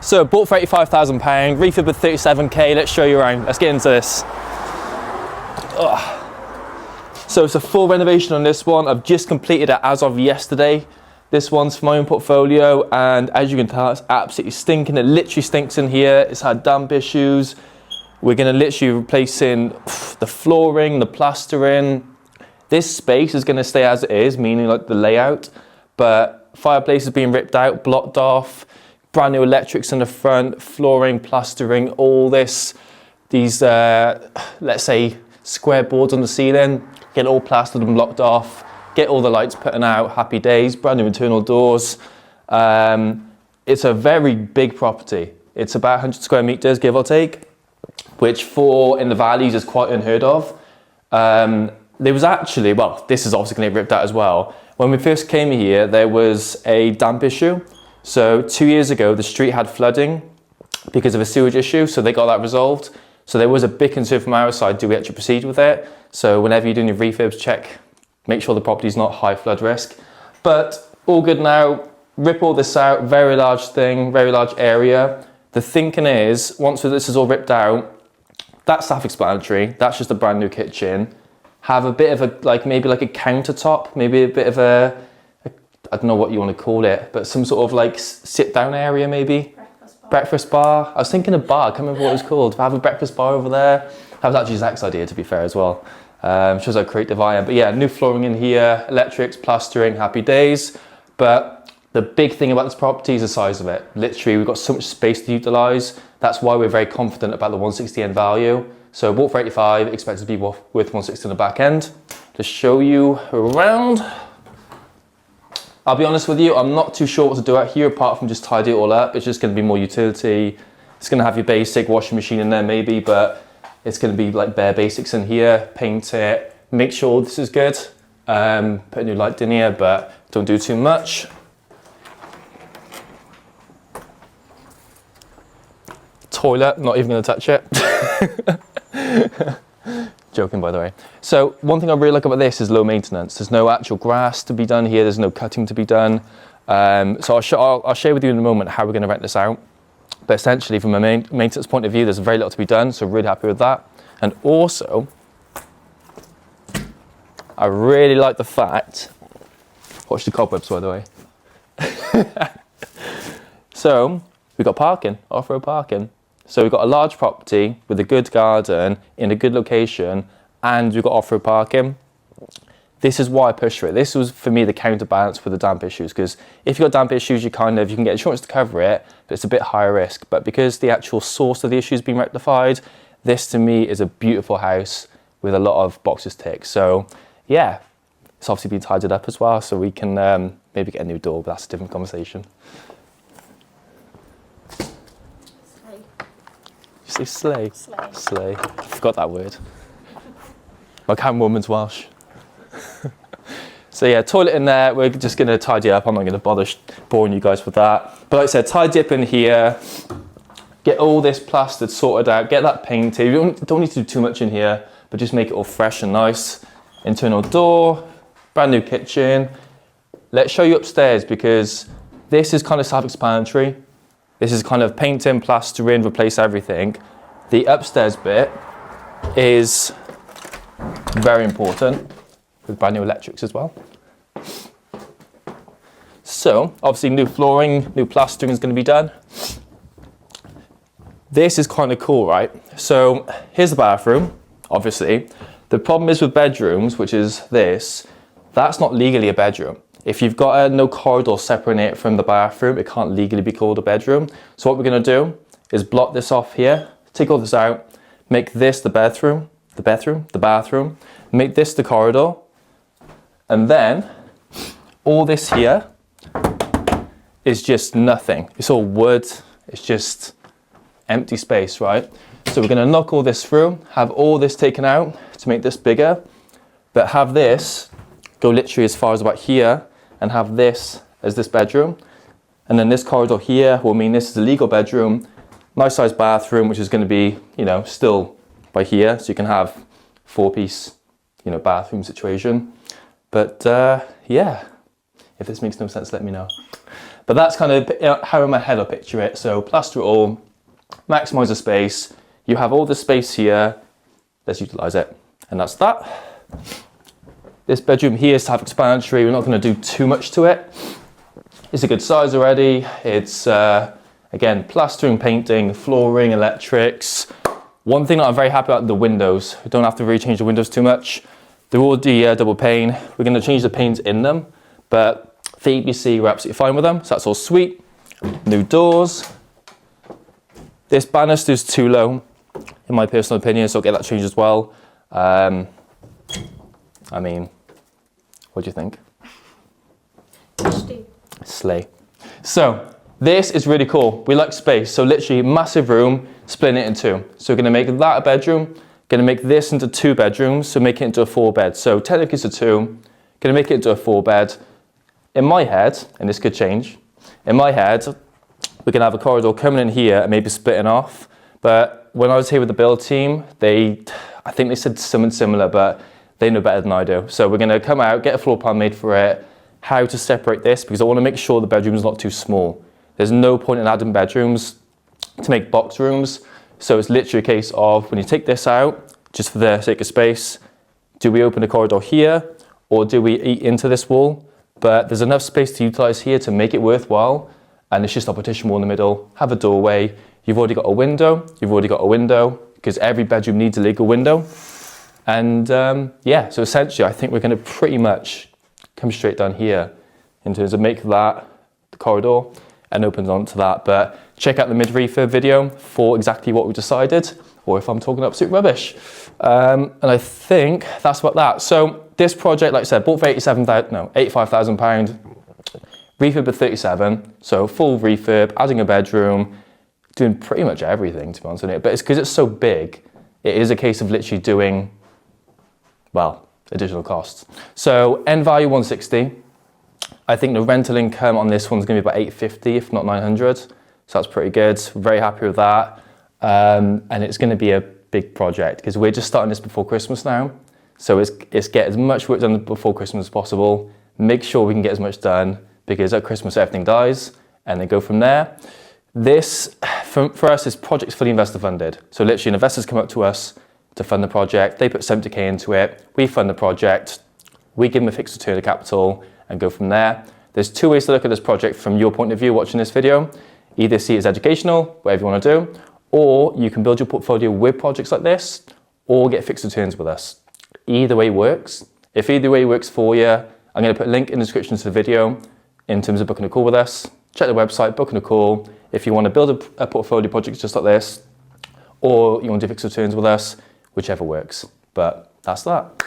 So bought for £85,000, refurb with 37k. Let's show you around. Let's get into this. So it's a full renovation on this one. I've just completed it as of yesterday. This one's for my own portfolio, and as you can tell, it's absolutely stinking. It literally stinks in here. It's had damp issues. We're gonna literally replacing the flooring, the plastering. This space is gonna stay as it is, meaning like the layout, but fireplace is being ripped out, blocked off, brand new electrics in the front, flooring, plastering, all this, these, let's say, square boards on the ceiling, get all plastered and blocked off, get all the lights putting out, happy days, brand new internal doors. It's a very big property. It's about 100 square meters, give or take, which for in the valleys is quite unheard of. There was actually, well, this is obviously going to get ripped out as well. When we first came here, there was a damp issue. So 2 years ago, the street had flooding because of a sewage issue, so they got that resolved. So there was a big concern from our side, do we actually proceed with it? So whenever you're doing your refurbs, check, make sure the property's not high flood risk. But all good now, rip all this out, very large thing, very large area. The thinking is, once this is all ripped out, that's self-explanatory, that's just a brand new kitchen. Have a bit of a, maybe like a countertop, maybe a bit of a I don't know what you want to call it, but some sort of like sit down area maybe. Breakfast bar. I was thinking a bar, I can't remember what it was called. Have a breakfast bar over there. That was actually Zach's idea, to be fair, as well. Shows how creative I am. But yeah, new flooring in here, electrics, plastering, happy days. But the big thing about this property is the size of it. Literally, we've got so much space to utilize. That's why we're very confident about the 160 end value. So bought for 85, expected to be worth 160 on the back end. To show you around. I'll be honest with you, I'm not too sure what to do out here apart from just tidy it all up. It's just going to be more utility. It's going to have your basic washing machine in there maybe, but it's going to be like bare basics in here. Paint it, make sure this is good. Put a new light in here, but don't do too much. Toilet, not even going to touch it. Joking, by the way. So one thing I really like about this is low maintenance. There's no actual grass to be done here. There's no cutting to be done. So I'll share with you in a moment how we're going to rent this out. But essentially, from a maintenance point of view, there's very little to be done. So really happy with that. And also, I really like the fact. Watch the cobwebs, by the way. So we've got parking, off-road parking. So we've got a large property with a good garden in a good location, and we've got off-road parking. This is why I push for it. This was for me the counterbalance for the damp issues, because if you've got damp issues, you can get insurance to cover it, but it's a bit higher risk. But because the actual source of the issue has been rectified, this to me is a beautiful house with a lot of boxes ticked. So yeah, it's obviously been tidied up as well, so we can maybe get a new door, but that's a different conversation. You say slay? Slay. Slay. I forgot that word. My camerawoman's Welsh. So yeah, toilet in there. We're just going to tidy up. I'm not going to bother boring you guys with that. But like I said, tidy up in here. Get all this plastered, sorted out. Get that painted. You don't need to do too much in here, but just make it all fresh and nice. Internal door. Brand new kitchen. Let's show you upstairs, because this is kind of self-explanatory. This is kind of painting, plastering, replace everything. The upstairs bit is very important, with brand new electrics as well. So obviously new flooring, new plastering is going to be done. This is kind of cool, right? So here's the bathroom, obviously. The problem is with bedrooms, which is this, that's not legally a bedroom. If you've got no corridor separating it from the bathroom, it can't legally be called a bedroom. So what we're going to do is block this off here, take all this out, make this the bathroom, make this the corridor, and then all this here is just nothing. It's all wood, it's just empty space, right? So we're going to knock all this through, have all this taken out to make this bigger, but have this go literally as far as about here, and have this as this bedroom. And then this corridor here will mean this is a legal bedroom, nice sized bathroom, which is going to be, still by here. So you can have 4-piece, bathroom situation. But yeah, if this makes no sense, let me know. But that's kind of how in my head I picture it. So plaster it all, maximize the space. You have all the space here. Let's utilize it. And that's that. This bedroom here is self-explanatory. We're not going to do too much to it. It's a good size already. It's, again, plastering, painting, flooring, electrics. One thing that I'm very happy about, the windows. We don't have to really change the windows too much. They're already double pane. We're going to change the panes in them, but for EPC, we're absolutely fine with them. So that's all sweet. New doors. This banister is too low, in my personal opinion, so I'll get that changed as well. I mean, what do you think? Slay. So this is really cool. We like space. So literally massive room, splitting it in two. So we're going to make that a bedroom. Going to make this into 2 bedrooms, so make it into a 4 bed. So technically it's a 2. Going to make it into a 4 bed. In my head, and this could change. In my head, we're going to have a corridor coming in here and maybe splitting off. But when I was here with the build team, I think they said something similar, but they know better than I do. So we're going to come out, get a floor plan made for it, how to separate this, because I want to make sure the bedroom is not too small. There's no point in adding bedrooms to make box rooms. So it's literally a case of when you take this out, just for the sake of space, do we open a corridor here or do we eat into this wall? But there's enough space to utilize here to make it worthwhile. And it's just a partition wall in the middle, have a doorway. You've already got a window, because every bedroom needs a legal window. And yeah, so essentially I think we're going to pretty much come straight down here in terms of make that the corridor and opens onto that. But check out the mid-refurb video for exactly what we decided, or if I'm talking absolute rubbish. And I think that's about that. So this project, like I said, bought for £85,000, refurb at 37, so full refurb, adding a bedroom, doing pretty much everything, to be honest with you. But it's because it's so big, it is a case of literally doing, well, additional costs. So end value 160. I think the rental income on this one's going to be about 850, if not 900. So that's pretty good. Very happy with that. And it's going to be a big project because we're just starting this before Christmas now. So it's get as much work done before Christmas as possible. Make sure we can get as much done because at Christmas everything dies and then go from there. This, for us, this project's fully investor funded. So literally investors come up to us to fund the project. They put 70k into it. We fund the project. We give them a fixed return of capital and go from there. There's 2 ways to look at this project from your point of view watching this video. Either see it as educational, whatever you want to do, or you can build your portfolio with projects like this, or get fixed returns with us. Either way works. If either way works for you, I'm going to put a link in the description to the video in terms of booking a call with us. Check the website, booking a call. If you want to build a portfolio project just like this, or you want to do fixed returns with us, whichever works. But that's that.